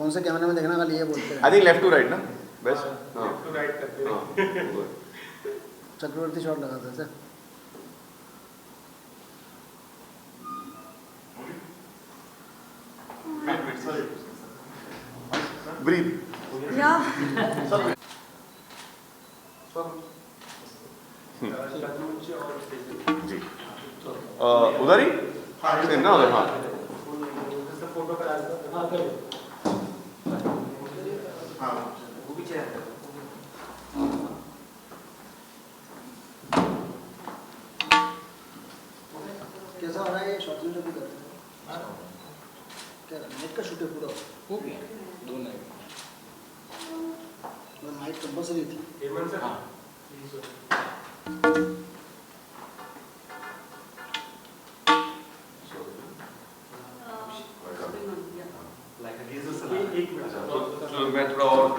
कौन से कैमरे में देखना खाली ये बोलते हैं। I think left to right ना बेस्ट। लेफ्ट टू राइट करते हैं। चक्रवर्ती शॉट लगाते थे। ब्रीथ। या जी उधर ही सेम ना उधर। हाँ फोटो करा दो। हाँ करो। हाँ वो पीछे रहता है। कैसा हो रहा है ये शॉट में जो भी कर रहे हैं? क्या नाइट का शूट है पूरा? हो गया 2 नाइट। नाइट कंपल्सरी थी। हेमंत सर। हाँ एक मिनट। तो मैं थोड़ा और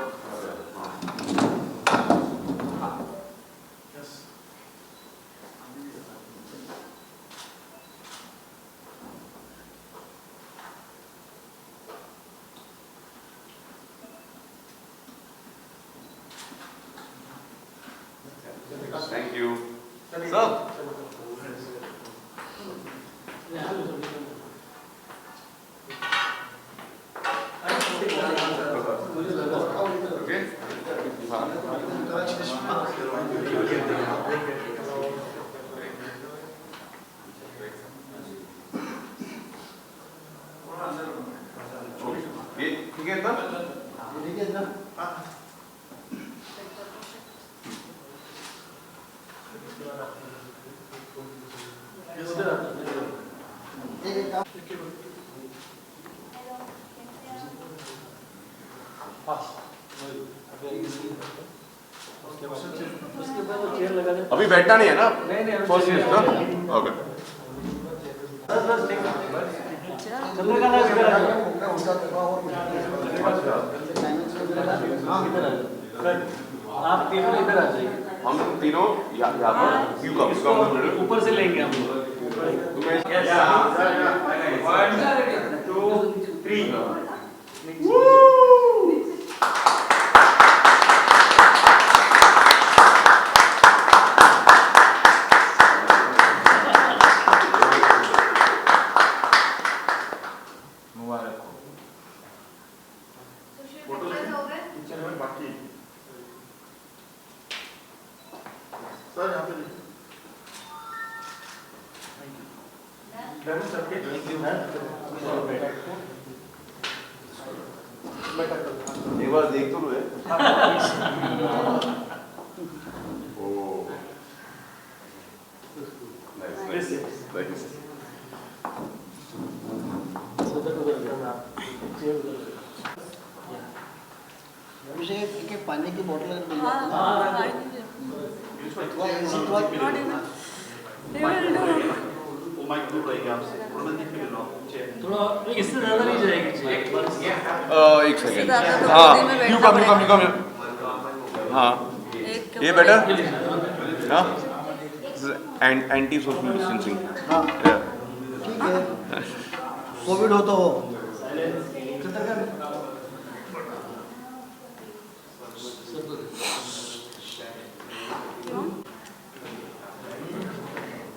थैंक यू सब। ओके ये ठीक है इतना। ठीक है ना? एक काम उसके बाद वो चेयर लगा दे। अभी बैठना नहीं है ना नहीं नहीं फर्स्ट चीज ना। ओके चंद्रकला इधर आ जाओ। आप तीनों इधर आ जाइए। हम तीनों यहाँ पर यू कम ऊपर से लेंगे हम लोग। तुम्हें 1 2 3 मुबारक हो। बाकी सर यहाँ पे डन सबके एक बार देख तो लो है। Oh nice nice. अभिषेक एक पानी की बोतल मिल हाँ जाती हाँ है। थोड़ा easy, थोड़ा इससे ज़्यादा नहीं जाएगी एक इससे सेकेंड। ज़्यादा तो हाँ गोदी में यू बैठना कम पड़ेगा। हाँ एक ये ऊपर बेटर एक। हाँ एंटी सोशल डिस्टेंसिंग। हाँ ठीक है। कोविड हो तो हो।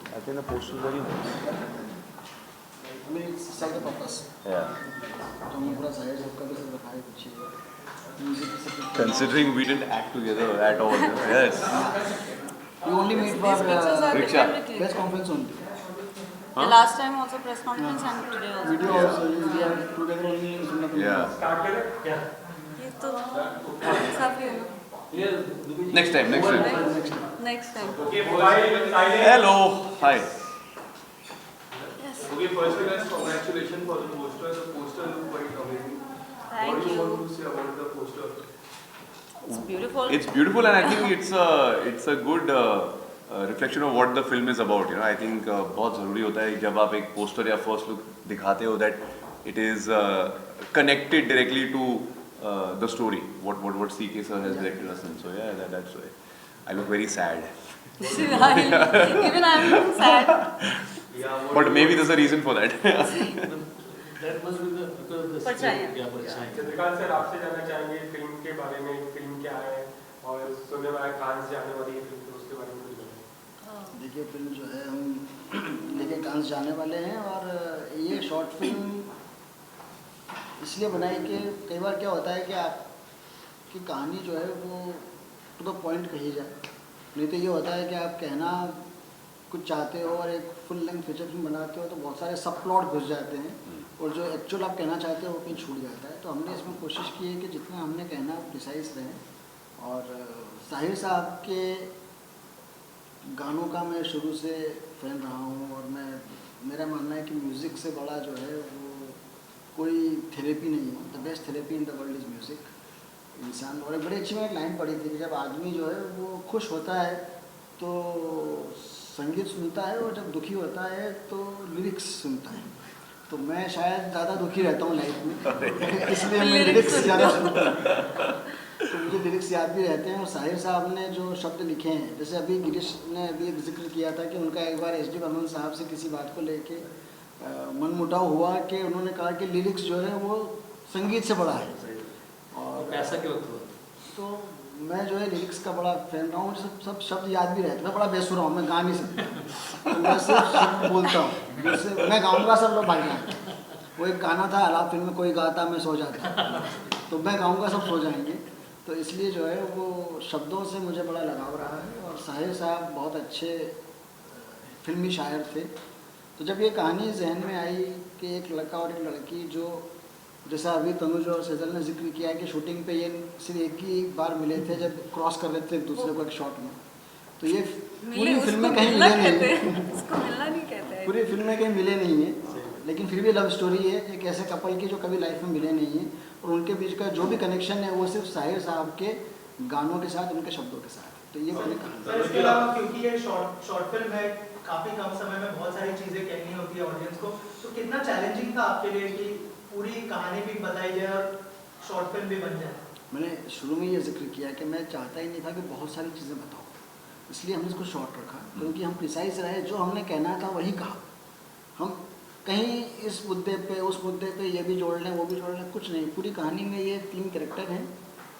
I think the poster is very nice. I mean, it's serve the purpose. Yeah. तो हम पूरा साइड सबका भी सब रखा है पीछे। Music की सब। Considering we didn't act together at all. Yes. We only meet for These pictures are Riksha. differently press clicked. conference only. The last time also press conference and today also. Video also we are together only in Singapore. Yeah. ये तो साफ ही है ना। Next time. Next time. Next time. Hello. Hi. Yes. Okay, first guys, congratulations for the poster. The poster looks quite amazing. What Thank do you you. want to say about the poster? It's beautiful. It's beautiful, and I think it's a good reflection of what the film is about. You know, I think बहुत ज़रूरी होता है जब आप एक poster या first look दिखाते हो that it is connected directly to the story. What C.K. sir has directed us in. So yeah, that's why I look very sad. Even I'm sad. Yeah. But maybe there's a reason for that. That must be because of the परछाइयाँ। yeah, परछाइयाँ. Chandrakant sir आपसे जानना चाहेंगे film के बारे में, film क्या है और सुनने में कांस जाने वाली है फिल्म, तो उसके बारे में कुछ बताएं। देखिए फिल्म जो है हम लेके कांस जाने वाले हैं, और ये शॉर्ट फिल्म इसलिए बनाई कि कई बार क्या होता है कि आपकी कहानी जो है वो टू द पॉइंट कही जाए, नहीं तो ये होता है कि आप कहना कुछ चाहते हो और एक फुल लेंथ फीचर फिल्म बनाते हो तो बहुत सारे सब प्लॉट घुस जाते हैं, और जो एक्चुअल आप कहना चाहते हो वो कहीं छूट जाता है। तो हमने इसमें कोशिश की है कि जितना हमने कहना प्रिसाइज रहें। और साहिर साहब के गानों का मैं शुरू से फ़ैन रहा हूँ, और मेरा मानना है कि म्यूज़िक से बड़ा जो है वो कोई थेरेपी नहीं है। The best therapy in the world is music. इंसान, और एक बड़ी अच्छी मैंने लाइन पढ़ी थी कि जब आदमी जो है वो खुश होता है तो संगीत सुनता है, और जब दुखी होता है तो लिरिक्स सुनता है। तो मैं शायद ज़्यादा दुखी रहता हूँ लाइफ में इसलिए मैं लिरिक्स ज़्यादा सुनता हूँ, तो मुझे लिरिक्स याद भी रहते हैं। और साहिर साहब ने जो शब्द लिखे हैं, जैसे अभी गिरीश ने अभी एक जिक्र किया था कि उनका एक बार एस.डी. बर्मन साहब से किसी बात को लेके मनमुटाव हुआ कि उन्होंने कहा कि लिरिक्स जो है वो संगीत से बड़ा है। और ऐसा क्यों हुआ? तो मैं जो है लिरिक्स का बड़ा फैन रहा हूँ, मुझे सब शब्द याद भी रहते हैं। मैं बड़ा बेसुरा हूँ, मैं गा नहीं सकता, तो मैं सिर्फ शब्द बोलता हूँ, जैसे मैं गाऊँगा सब लोग भाग जाएंगे। वो एक गाना था अलाप फिल्म में, कोई गाता मैं सो जाता, तो मैं गाऊँगा सब सो जाएंगे। तो इसलिए जो है वो शब्दों से मुझे बड़ा लगाव रहा है। और साहिर साहब बहुत अच्छे फिल्मी शायर थे। तो जब ये कहानी जहन में आई कि एक लड़का और एक लड़की, जो जैसा अभी तनुज और सेजल ने जिक्र किया है कि शूटिंग पे ये सिर्फ एक ही बार मिले थे जब क्रॉस कर रहे थे एक दूसरे को एक शॉट में, तो ये पूरी फिल्म में कहीं मिले नहीं, उसको मिलना नहीं कहते हैं। पूरी फिल्म में कहीं मिले नहीं है, लेकिन फिर भी लव स्टोरी है एक ऐसे कपल की जो कभी लाइफ में मिले नहीं है, और उनके बीच का जो भी कनेक्शन है वो सिर्फ साहिर साहब के गानों के साथ, उनके शब्दों के साथ। तो ये मैंने कहा। सर इसके अलावा क्योंकि ये शॉर्ट फिल्म है, काफी कम समय में बहुत सारी चीजें कहनी होती है ऑडियंस को, तो कितना चैलेंजिंग था आपके लिए कि पूरी कहानी भी बताई जाए और शॉर्ट फिल्म भी बन जाए? मैंने शुरू में ये जिक्र किया कि मैं चाहता ही नहीं था कि बहुत सारी चीज़ें बताऊँ, इसलिए हमने इसको शॉर्ट रखा, क्योंकि हम प्रिसाइज रहे, जो हमने कहना था वही कहा। हम कहीं इस मुद्दे पे उस मुद्दे पे ये भी जोड़ लें वो भी जोड़ लें, कुछ नहीं। पूरी कहानी में ये 3 कैरेक्टर हैं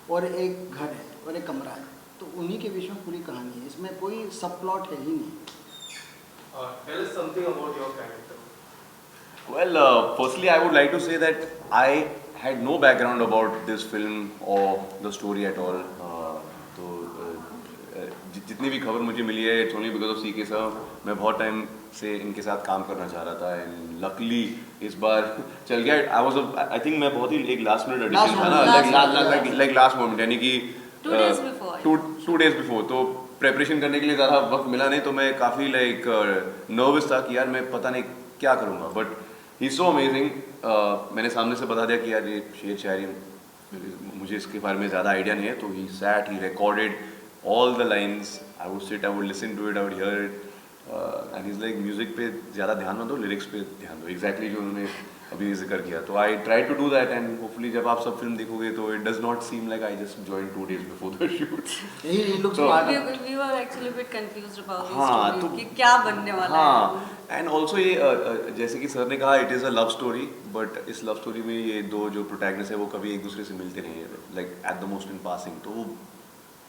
और एक घर है और एक कमरा है, तो उन्हीं के बीच में पूरी कहानी है, इसमें कोई सब प्लॉट है ही नहीं। Tell us something about your character. Well, firstly, I would like to say that I had no background about this film or the story at all. तो जितनी भी खबर मुझे मिली है, it's only because of CK sir. मैं बहुत time से इनके साथ काम करना चाह रहा था, and luckily इस बार चल गया। I think मैं बहुत ही एक last minute addition था ना, like last moment, यानी कि 2 days before. 2 days before, तो प्रेपरेशन करने के लिए ज़्यादा वक्त मिला नहीं, तो मैं काफ़ी लाइक नर्वस था कि यार मैं पता नहीं क्या करूँगा, बट ही सो अमेजिंग। मैंने सामने से बता दिया कि यार ये शेर शायरी मुझे इसके बारे में ज़्यादा आइडिया नहीं है, तो he sat, he recorded all the lines, I would sit, I would listen to it, I would hear it, and is like music पे ज़्यादा ध्यान मत दो, लिरिक्स पे ध्यान दो, एग्जैक्टली जो उन्होंने अभी जिक्र किया। तो I try to do that, and hopefully जब आप सब फिल्म देखोगे तो it does not seem like I just joined 2 days before the shoot. He looks So- smart. We were actually a bit confused about हाँ, this तो- story, कि क्या बनने वाला है। हाँ, एंड ऑल्सो ये जैसे कि सर ने कहा it is a love story, but इस लव स्टोरी में ये दो जो प्रोटैगनिस्ट है वो कभी एक दूसरे से मिलते नहीं है, like at the most in passing. तो वो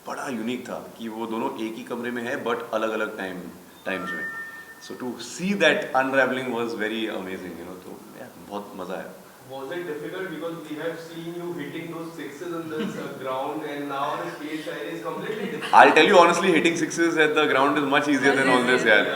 बड़ा यूनिक था कि वो दोनों एक ही कमरे में है बट अलग अलग टाइम्स में। So to see that unravelling was very amazing, you know. तो बहुत मज़ा आया। Was it difficult because we have seen you hitting those sixes on this ground, and now the stage shine is completely different? I'll tell you honestly, hitting sixes at the ground is much easier than all this, यार।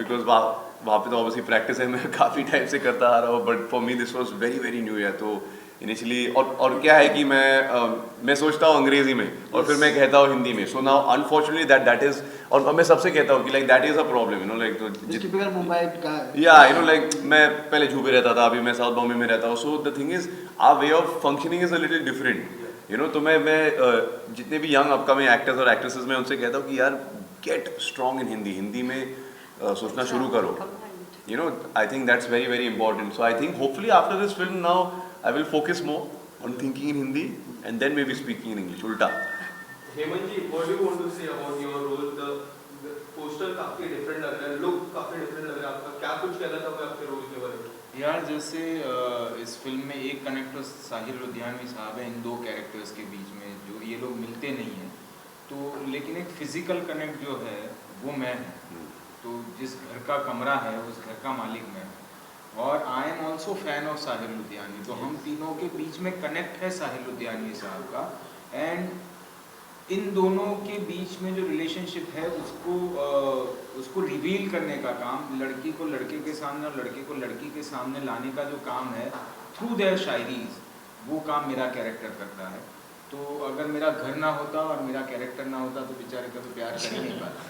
Because वहाँ पे तो obviously practice है, मैं काफ़ी time से करता आ रहा हूँ, but for me this was very very new, यार। तो इनिशियली और क्या है कि मैं सोचता हूँ अंग्रेजी में और फिर मैं कहता हूँ हिंदी में, so now unfortunately that is, और मैं सबसे कहता हूँ कि like that is a problem, you know, like तो टिपिकल मुंबई का है। या यू नो लाइक मैं पहले झूबे रहता था, अभी मैं साउथ बॉम्बे में रहता हूँ, so the thing is our way of functioning is a little different, you know. तो मैं जितने भी यंग अपकमिंग एक्टर्स और एक्ट्रेसेस में उनसे कहता हूँ कि यार गेट स्ट्रॉन्ग इन हिंदी में सोचना शुरू करो, you know. I think that's very very important. So I think hopefully after this film now I will focus more on thinking in Hindi and then maybe speaking in English, ulta. Hemant ji, what do you want to say about your role? The poster काफी different लग रहा है, look काफी different लग रहा है आपका, क्या कुछ कहना था आपके रोल के बारे में? यार जैसे इस फिल्म में एक कनेक्टर साहिर लुधियानवी साहब हैं इन दो कैरेक्टर्स के बीच में, जो ये लोग मिलते नहीं हैं तो, लेकिन एक फिजिकल कनेक्ट जो है वो मैं हूँ। तो जिस घर का कमरा है उस घर का मालिक मैं हूँ। और I am also fan of Sahir Ludhianvi, तो हम तीनों के बीच में कनेक्ट है साहिर लुधियानवी साहब का। एंड इन दोनों के बीच में जो रिलेशनशिप है उसको रिवील करने का काम, लड़की को लड़के के सामने और लड़के को लड़की के सामने लाने का जो काम है थ्रू देयर शायरीज, वो काम मेरा कैरेक्टर करता है। तो अगर मेरा घर ना होता और मेरा कैरेक्टर ना होता तो बेचारे कभी प्यार कर ही नहीं पाता।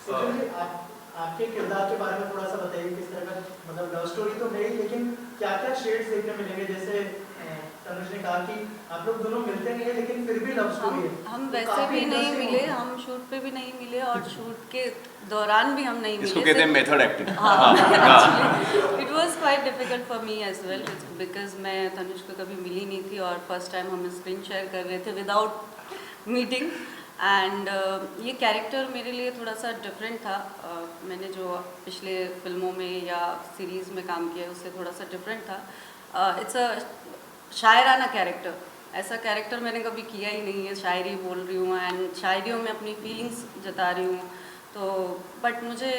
सचिन जी, आपके किरदार के बारे में थोड़ा सा बताइए, किस तरह का, मतलब लव स्टोरी तो है ही, लेकिन क्या क्या शेड्स देखने मिलेंगे? जैसे तनुज ने कहा कि आप लोग दोनों मिलते नहीं है लेकिन फिर भी लव स्टोरी है। हम तो वैसे काफी भी नहीं interesting मिले, होगा। हम शूट पे भी नहीं मिले और शूट के दौरान भी हम नहीं मिले। इसको कहते हैं method acting. It was quite difficult for me as well because मैं तनुज को कभी मिली नहीं थी और फर्स्ट टाइम हम स्क्रीन शेयर कर रहे थे विदाउट मीटिंग। एंड ये कैरेक्टर मेरे लिए थोड़ा सा डिफरेंट था। मैंने जो पिछले फिल्मों में या सीरीज़ में काम किया है उससे थोड़ा सा डिफरेंट था। इट्स अ शायराना कैरेक्टर, ऐसा कैरेक्टर मैंने कभी किया ही नहीं है। शायरी बोल रही हूँ एंड शायरियों में अपनी फीलिंग्स जता रही हूँ। तो बट मुझे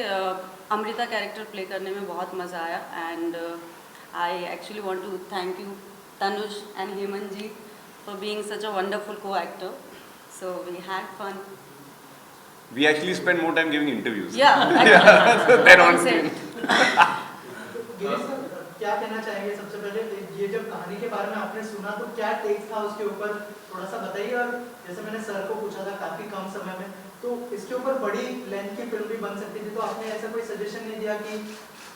अमृता कैरेक्टर प्ले करने में बहुत मज़ा आया and I actually want to thank you Tanuj and Hemant ji for being such a wonderful co-actor. So we had fun. We actually spend more time giving interviews. Yeah. Then on set. Girish sir, क्या कहना चाहेंगे? सबसे पहले ये जब कहानी के बारे में आपने सुना तो क्या टेक था उसके ऊपर, थोड़ा सा बताइए। और जैसे मैंने सर को पूछा था काफी कम समय में, तो इसके ऊपर बड़ी लेंथ की फिल्म भी बन सकती थी, तो आपने ऐसा कोई सजेशन नहीं दिया कि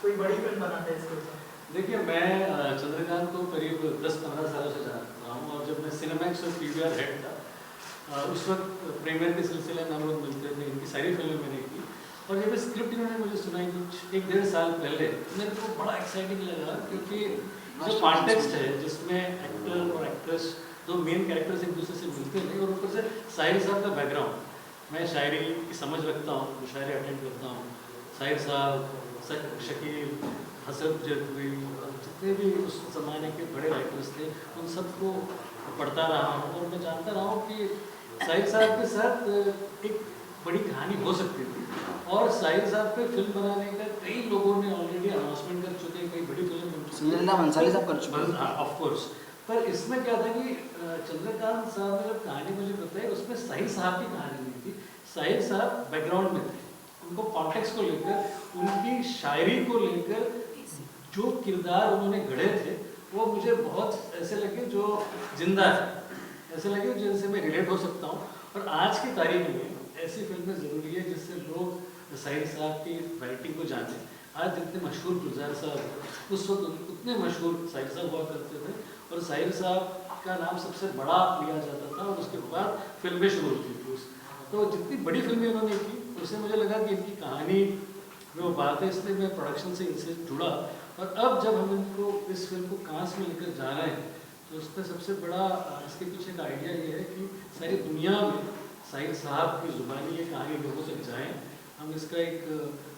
कोई बड़ी फिल्म बनाते हैं इसके ऊपर? देखिए, मैं चंद्रकांत को करीब 10-15 सालों से जानता हूँ और जब मैं सिनेमैक्स और पीवीआर हेड था उस वक्त प्रीमियर के सिलसिले में हम लोग मिलते थे। इनकी सारी फिल्में मैंने की और जब स्क्रिप्ट इन्होंने मुझे सुनाई कुछ 1-1.5 साल पहले, मेरे को बड़ा एक्साइटिंग लगा क्योंकि जो कॉन्टेक्स्ट है जिसमें एक्टर और एक्ट्रेस दो मेन कैरेक्टर्स एक दूसरे से मिलते हैं और ऊपर से साहिर साहब का बैकग्राउंड, मैं शायरी की समझ रखता हूँ, मुशायरे अटेंड करता हूँ। साहिर साहब, शकील, हसरत जरवी, जितने भी उस ज़माने के बड़े राइटर्स थे उन सबको पढ़ता रहा हूँ और मैं जानता रहा हूँ कि साहिर साहब के साथ एक बड़ी कहानी हो सकती थी। और साहिर साहब पे फिल्म बनाने का कई लोगों ने ऑलरेडी अनाउंसमेंट कर चुके हैं, कई बड़ी फिल्म सुनील बंसाली साहब कर चुके हैं। Of course. पर इसमें क्या था कि चंद्रकांत साहब ने जब कहानी मुझे बताई उसमें साहिर साहब की कहानी नहीं थी। साहिर साहब बैकग्राउंड में थे, उनको कॉन्टेक्स्ट को लेकर, उनकी शायरी को लेकर जो किरदार उन्होंने गढ़े थे वो मुझे बहुत ऐसे लगे जो जिंदा है, ऐसे लगे जिनसे मैं रिलेट हो सकता हूँ। और आज की तारीख में ऐसी फिल्में ज़रूरी है जिससे लोग साहिर साहब की राइटिंग को जाने। आज जितने मशहूर गुलजार साहब उस वक्त उतने मशहूर साहिर साहब हुआ करते थे और साहिर साहब का नाम सबसे बड़ा लिया जाता था और उसके बाद फिल्में शुरू होती थी। तो जितनी बड़ी फिल्में उन्होंने की उससे मुझे लगा कि इनकी कहानी में वो बात है, इसलिए मैं प्रोडक्शन से इनसे जुड़ा। और अब जब हम इनको इस फिल्म को कांस में लेकर जा रहे हैं तो उसमें सबसे बड़ा इसके पीछे का आइडिया ये है कि सारी दुनिया में साहिर साहब की ज़ुबानी ये कहानी लोगों तक जाए। हम इसका एक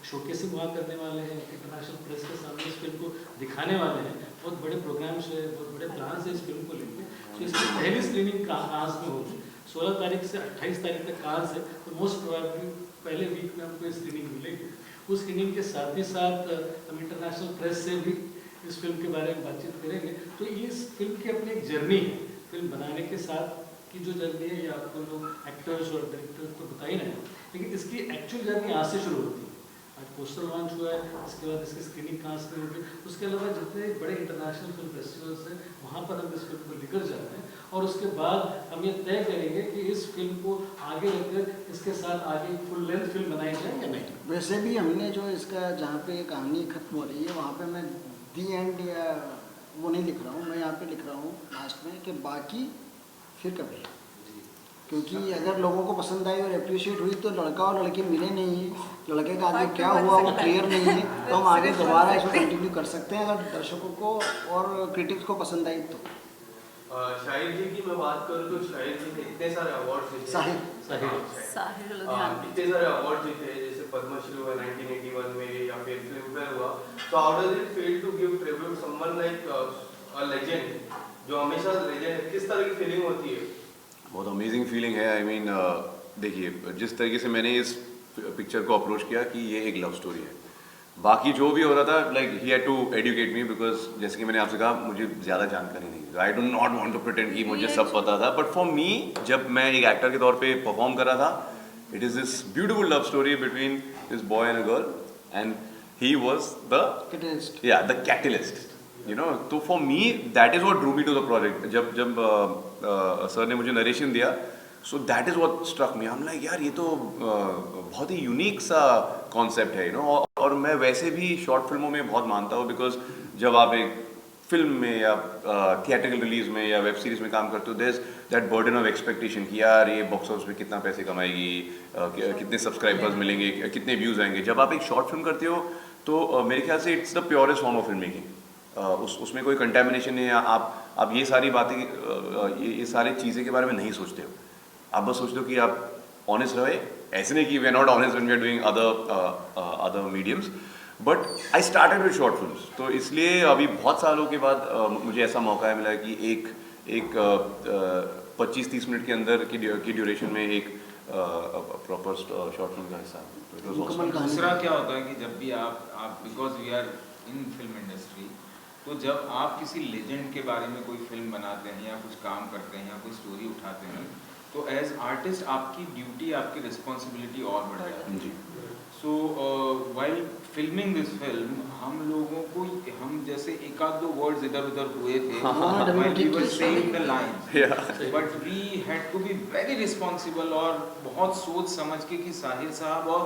शोकेसिंग वहाँ करने वाले हैं, इंटरनेशनल प्रेस के सामने इस फिल्म को दिखाने वाले हैं। बहुत बड़े प्रोग्राम्स है, बहुत बड़े प्लान्स है इस फिल्म को लेकर। तो इसकी पहली स्क्रीनिंग कांस में होगी 16 तारीख से 28 तारीख तक कांस है, तो मोस्ट प्रोबेबली पहले वीक में हमको स्क्रीनिंग मिलेगी। उस स्क्रीनिंग के साथ ही साथ हम इंटरनेशनल प्रेस से भी इस फिल्म के बारे में बातचीत करेंगे। तो ये इस फिल्म की अपनी एक जर्नी है, फिल्म बनाने के साथ की जो जर्नी है ये आपको लोग एक्टर्स और डायरेक्टर्स तो बता ही रहे हैं, लेकिन इसकी एक्चुअल जर्नी यहाँ से शुरू होती है। आज पोस्टर लॉन्च हुआ है, इसके बाद इसकी स्क्रीनिंग कहाँ से होगी, उसके अलावा जितने बड़े इंटरनेशनल फिल्म फेस्टिवल्स हैं वहाँ पर हम इस फिल्म को लेकर जा रहे हैं। और उसके बाद हम ये तय करेंगे कि इस फिल्म को आगे लेकर इसके साथ आगे फुल लेंथ फिल्म बनाई जाए या नहीं। वैसे भी हमने जो इसका जहाँ पे कहानी खत्म हो रही है वहाँ पे मैं दी एंड या वो नहीं लिख रहा हूँ, मैं यहाँ पे लिख रहा हूँ लास्ट में कि बाकी फिर कभी। क्योंकि अगर लोगों को पसंद आई और अप्रिशिएट हुई तो लड़का और लड़की मिले नहीं है, लड़के का आगे क्या हुआ वो क्लियर नहीं है, तो हम आगे दोबारा इसको कंटिन्यू कर सकते हैं अगर दर्शकों को और क्रिटिक्स को पसंद आई तो। शाहिर जी की मैं बात करूँ तो शाहिर जी ने इतने सारे अवार्ड जीते, साहिर साहिर लुधियानवी इतने सारे अवार्ड जीते, जैसे पद्मश्री हुआ 1981 में या फिर फिल्म फेयर हुआ, so how does it feel to give tribute someone like a legend जो हमेशा लेजेंड है, किस तरह की फीलिंग होती है? बहुत अमेजिंग फीलिंग है। आई मीन देखिए जिस तरीके से मैंने इस पिक्चर को अप्रोच किया कि ये एक लव स्टोरी है, बाकी जो भी हो रहा था like he had to educate me, because जैसे कि मैंने आपसे कहा मुझे ज़्यादा जानकारी नहीं थी। I do not want to pretend कि मुझे सब पता था, बट फॉर मी जब मैं एक एक्टर के तौर पे परफॉर्म कर रहा था, it is this beautiful love story between this boy and a girl and he was the catalyst, you know. तो for me that is what drew me to the project. जब sir ने मुझे narration दिया, so that is what struck me. हम like यार ये तो बहुत ही यूनिक सा कॉन्सेप्ट है, यू नो। और मैं वैसे भी शॉर्ट फिल्मों में बहुत मानता हूँ, बिकॉज जब आप एक फिल्म में या थिएट्रिकल रिलीज में या वेब सीरीज में काम करते हो, there is that burden of expectation कि यार ये बॉक्स ऑफिस में कितना पैसे कमाएगी, कितने सब्सक्राइबर्स मिलेंगे, कितने व्यूज़ आएंगे। जब आप एक शॉर्ट फिल्म करते हो तो मेरे ख्याल से it's the purest form of film making. उसमें कोई कंटेमिनेशन नहीं है। आप ये सारी बातें ये सारी चीज़ें के बारे में नहीं सोचते हो, आप बस सोचते हो कि आप ऑनेस्ट रहे। ऐसे नहीं कि we are not honest when we are doing other mediums, but I started with short films. तो इसलिए अभी बहुत सालों के बाद मुझे ऐसा मौका मिला कि एक 25-30 मिनट के अंदर की ड्यूरेशन में एक प्रॉपर शॉर्ट फिल्म का हिस्सा। दूसरा क्या होता है कि जब भी आप because we are in film industry, तो जब आप किसी लेजेंड के बारे में कोई फिल्म बनाते हैं या कुछ काम करते हैं या कोई स्टोरी उठाते हैं, तो एज आर्टिस्ट आपकी ड्यूटी, आपकी रिस्पॉन्सिबिलिटी और बढ़ जाती है। So while filming this film हम लोगों को, हम जैसे एक आध दो वर्ड्स इधर उधर हुए थे while we were saying the lines, but we had to be very responsible और बहुत सोच समझ के कि साहिर साहब और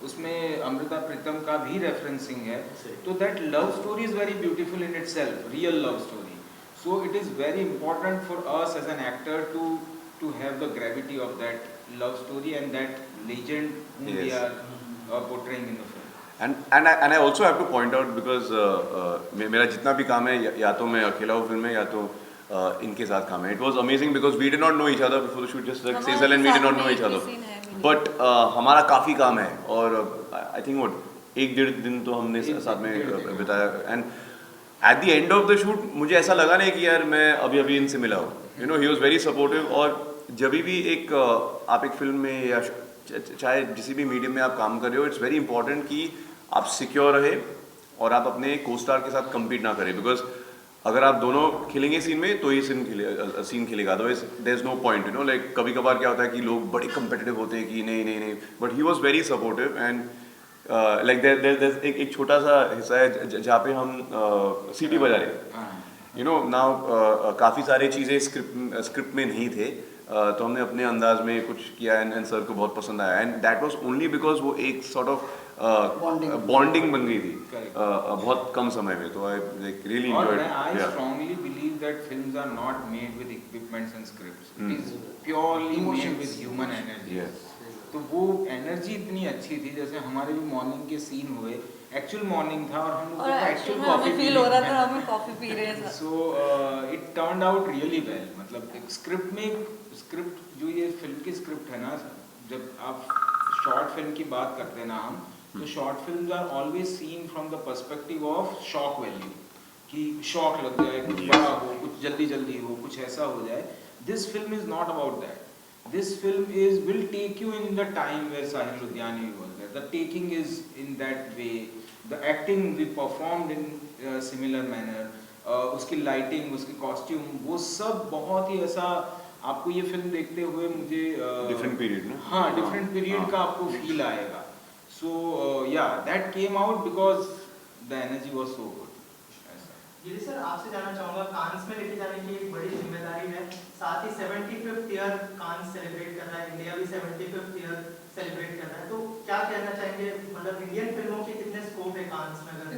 उसमें अमृता प्रीतम का भी रेफरेंसिंग है, तो that love story is very beautiful in itself, real love story. So it is very important for us as an actor to have the gravity of that love story and that legend whom we are portraying in the film. And I also have to point out because मेरा जितना भी काम है, या तो मैं अकेला हूँ फिल्म में या तो इनके साथ काम है। It was amazing because we did not know each other before the shoot, just like Sejal and we did not know each other. But हमारा काफ़ी काम है और I think what 1-1.5 दिन तो हमने साथ में बिताया। And at the end of the shoot मुझे ऐसा लगा नहीं कि यार मैं अभी इनसे मिला हूँ, you know, he was very supportive। और जब भी आप एक फिल्म में या चाहे किसी भी मीडियम में आप काम कर रहे हो, इट्स वेरी इंपॉर्टेंट कि आप सिक्योर रहे और आप अपने को स्टार के साथ कम्पीट ना करें, बिकॉज अगर आप दोनों खेलेंगे सीन में तो ही सीन खेलेगा, otherwise there is no point, you know. Like कभी कभार क्या होता है कि लोग बड़े कम्पिटिटिव होते हैं कि नहीं, but he was very supportive. And like there एक छोटा सा हिस्सा है जहाँ पे हम सीटी बजा रहे हैं, यू नो। नाउ काफ़ी सारी चीज़ें स्क्रिप्ट में नहीं थे, तो हमने अपने अंदाज में कुछ किया एंड सर को बहुत पसंद आया। And that was only because वो एक सॉर्ट ऑफ बॉन्डिंग बन गई थी बहुत कम समय में। तो I like really enjoyed. I strongly believe that films are not made with equipments and scripts, it is purely made with human energy. तो वो एनर्जी इतनी अच्छी थी, जैसे हमारे भी मॉर्निंग के सीन हुए, एक्चुअल मॉर्निंग था और हम लोग को एक्चुअल कॉफी फील हो रहा था, हमें कॉफी पी रहे हैं। So it turned out really well. मतलब एक स्क्रिप्ट जो ये फिल्म की स्क्रिप्ट है ना, जब आप शॉर्ट फिल्म की बात करते हैं ना हम, तो short films are always seen from the perspective of shock value, कि शॉक लग जाए, कुछ बड़ा हो, कुछ जल्दी हो, कुछ ऐसा हो जाए। This film is not about that. This film will take you in the time where Sahir Ludhiani was there. The taking is in that way. The acting we performed in similar manner. उसकी lighting, उसकी costume, वो सब बहुत ही ऐसा, आपको ये film देखते हुए मुझे डिफरेंट पीरियड ना, हाँ डिफरेंट पीरियड का आपको फील आएगा। So yeah, that came out because the energy was so good. Giri sir, आपसे जानना चाहूँगा, कांस में लेके जाने की एक बड़ी जिम्मेदारी है, साथ ही 75th ईयर कांस सेलिब्रेट कर रहा है, इंडिया भी 75th ईयर सेलिब्रेट कर रहा है, तो क्या कहना चाहेंगे, मतलब इंडियन फिल्मों के कितने स्कोप है कांस में? अगर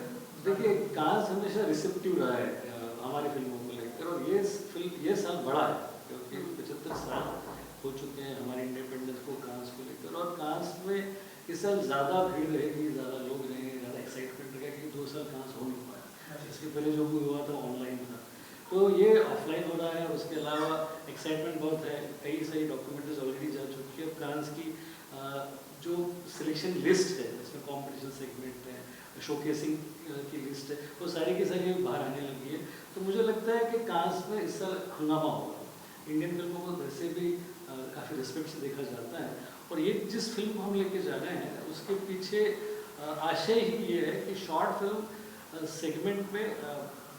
देखिए, कांस हमेशा रिसेप्टिव रहा है हमारी फिल्मों को लेकर, और ये साल बड़ा है क्योंकि 75 साल हो चुके हैं हमारे इंडिपेंडेंस को कांस को लेकर, और कांस में इस साल ज़्यादा भीड़ रहेगी, ज़्यादा लोग रहेंगे, ज़्यादा एक्साइटमेंट रहेगा, क्योंकि 2 साल कांस हो नहीं पाया। इसके पहले जो भी हुआ था ऑनलाइन था, तो ये ऑफलाइन हो रहा है। और उसके अलावा एक्साइटमेंट बहुत है, कई सारी डॉक्यूमेंट्रीज ऑलरेडी जा चुकी है। कांस की जो सिलेक्शन लिस्ट है जिसमें कंपटीशन सेगमेंट है, शोकेसिंग की लिस्ट है, वो सारी की सारी बाहर आने लगी है। तो मुझे लगता है कि कांस में इस साल हंगामा होगा। इंडियन फिल्मों को वैसे भी काफ़ी रिस्पेक्ट से देखा जाता है, और ये जिस फिल्म को हम लेके जा रहे हैं उसके पीछे आशय ही ये है कि शॉर्ट फिल्म सेगमेंट में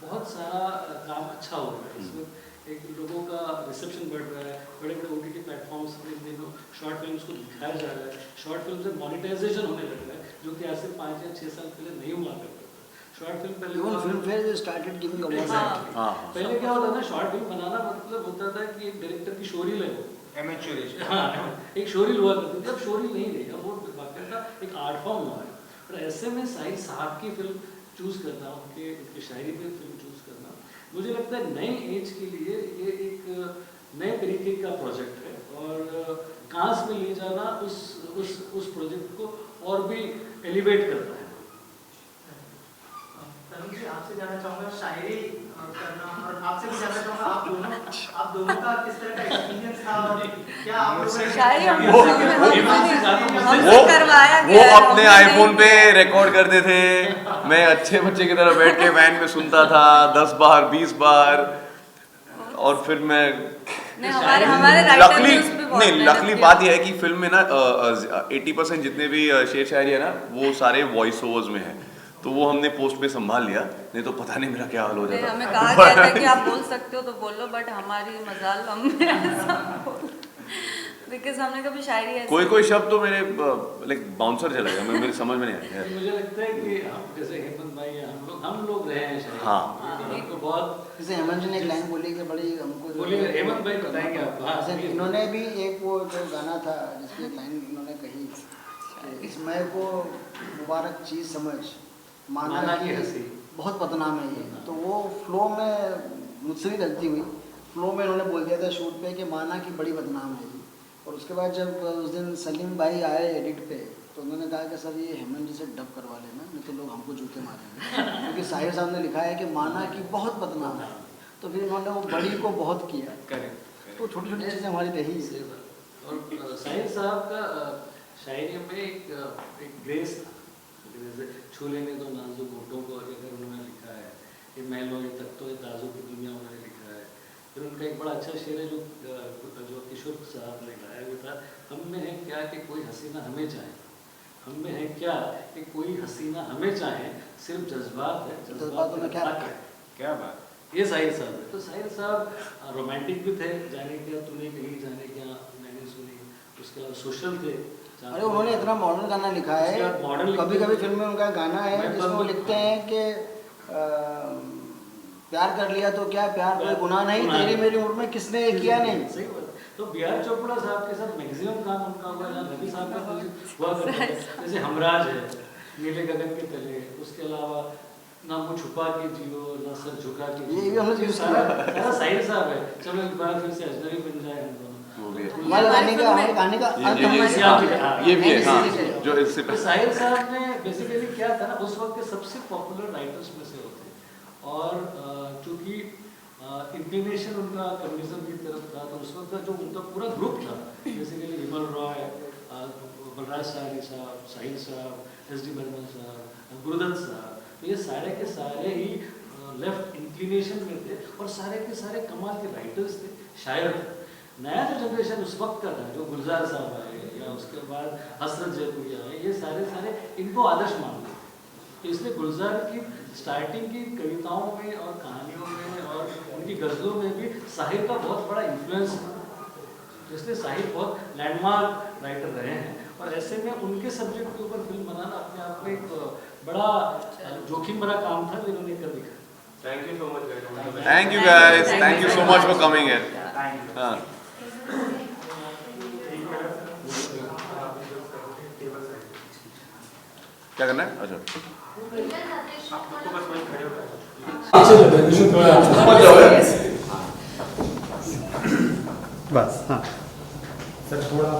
बहुत सारा काम अच्छा हो रहा है। इसमें एक लोगों का रिसेप्शन बढ़ रहा है, बड़े बड़े OTT प्लेटफॉर्म्स में इन दिनों शॉर्ट फिल्म्स को दिखाया जा रहा है, शॉर्ट फिल्म से मोनेटाइजेशन होने लग रहा है, जो कि आज से 5 या 6 साल पहले नहीं हुआ करता था। शॉर्ट फिल्म पहले film fair started giving awards. पहले क्या होता था, शॉर्ट फिल्म बनाना मतलब होता था कि एक डायरेक्टर की शोरील है, एमेच्योरिस्ट। हाँ, एक शोरील हुआ करती थी। अब शोरील नहीं रही, अब वो बाकायदा एक आर्ट फॉर्म हुआ है। और ऐसे में साहिर साहब की फिल्म चूज़ करना, उनके शायरी पे फिल्म चूज़ करना, मुझे लगता है नए एज के लिए ये एक नए तरीके का प्रोजेक्ट है, और कांस में ले जाना उस प्रोजेक्ट को और भी एलिवेट करता है। तरुण जी, आपसे जानना चाहूँगा शायरी करना, और आपसे भी जानना चाहूँगा आप दोनों का किस तरह का एक्सपीरियंस था, और क्या आप लोगों ने शायरी वो अपने आईफोन पे रिकॉर्ड करते थे, मैं अच्छे बच्चे की तरह बैठ के वैन में सुनता था 10 बार 20 बार, और फिर मैं लकली बात यह है कि फिल्म में ना 80% जितने भी शेर शायरी है ना वो सारे वॉइस ओवर्स में है, तो वो हमने पोस्ट पे संभाल लिया, नहीं तो पता नहीं मेरा क्या हाल हो जाता। हमें कहा गया था कि आप बोल सकते हो तो बोलो, बट हमारी मजाल बिकॉज हमने कभी शायरी ऐसे कोई शब्द तो मेरे लाइक बाउंसर चला गया, मेरे समझ में नहीं आया। मुझे लगता है कि हम जैसे हेमंत भाई हम लोग रहे हैं शायद, हाँ, हमको बहुत, जैसे हेमंत जी ने एक लाइन बोली कि बड़ी हमको बोलिए हेमंत भाई बताएंगे आपको। हाँ, जैसे इन्होंने भी एक वो जो गाना था जिसमें एक लाइन इन्होंने कही कि इस मैं को मुबारक चीज़ समझ माना की हंसी बहुत बदनाम है ये, तो वो फ्लो में मुझसे भी गलती हुई, फ्लो में इन्होंने बोल दिया था शूट पे कि माना की बड़ी बदनाम है ये। और उसके बाद जब उस दिन सलीम भाई आए एडिट पे, तो उन्होंने कहा कि सर ये हेमंत जी से डब करवा लेना, नहीं तो लोग हमको जूते मारेंगे, क्योंकि साहिर साहब ने लिखा है कि माना की बहुत बदनाम है, तो फिर उन्होंने वो बड़ी को बहुत किया। तो छोटी छोटी चीज़ें हमारी रही है। और साहिर साहब का शायरी में एक ग्रेस था, जैसे छू लेने दो नाजुक होठों को, अगर उन्होंने लिखा है ये महलों ये तख्तों ये ताजों की दुनिया उन्होंने लिखा है। फिर उनका एक बड़ा अच्छा शेर है जो किशोर साहब ने गाया हुआ था, हम में है क्या कि कोई हसीना हमें चाहे, हम में है क्या कि कोई हसीना हमें चाहे, सिर्फ जज्बात है, जज्बातों में क्या रखा है। क्या बात, ये साहिर साहब है। तो साहिर साहब रोमांटिक भी थे, जाने क्या तूने कहीं जाने क्या मैंने सुनी, उसके अलावा सोशल थे। अरे उन्होंने इतना मॉडर्न गाना लिखा है, कभी कभी फिल्म में उनका गाना है जिसमें वो लिखते हैं कि प्यार कर लिया तो क्या, प्यार कोई गुनाह नहीं, तेरी मेरी उम्र में किसने किया नहीं। सही बात। तो B.R. चोपड़ा साहब के साथ मैक्सिमम काम उनका हुआ है, रवि साहब का हुआ करता है, जैसे हमराज है, नीले गगन के तले, उसके अलावा ना मुँह छुपा के जियो ना सर झुका के जियो, ये भी हमने यूज़ किया। सारा साहिर साहब है। चलो एक बार फिर से अजनबी बन जाए हम दोनों, हमारे गाने का ये भी है, हाँ, जो इससे तो साहिर साहब ने बेसिकली क्या था ना, उस वक्त के सबसे पॉपुलर राइटर्स में से होते, और चूँकि इंक्लिनेशन उनका कम्युनिज्म की तरफ था, तो उस वक्त का जो उनका पूरा ग्रुप था, बेसिकली विमल रॉय, बलराज साहनी साहब, साहिर साहब, S.D. बर्मन साहब, गुरुदत्त साहब, तो ये सारे के सारे ही लेफ्ट इंक्लिनेशन में थे, और सारे के सारे कमाल के राइटर्स थे, शायर थे। नया जो जनरेशन उस वक्त का था, जो गुलजार साहब आए या उसके बाद हसरत जयपुरिया आए, ये सारे इनको आदर्श मानते थे। तो इसलिए गुलजार की स्टार्टिंग की कविताओं में और कहानियों में और उनकी गज़लों में भी साहिर का बहुत बड़ा इन्फ्लुएंस था, इसलिए साहिर बहुत लैंडमार्क राइटर रहे हैं। और ऐसे में उनके सब्जेक्ट के ऊपर फिल्म बनाना अपने आप में एक बड़ा जोखिम भरा काम था, जिन्होंने कर दिखाया। Thank you so much, guys. Thank you guys, thank you so much for coming here. हाँ, क्या करना है? अच्छा, आपको बस वहीं खड़े होकर बस। हाँ सर, थोड़ा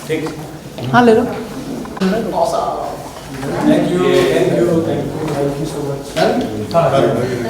ठीक। हाँ ले लो। Awesome. Thank you so much.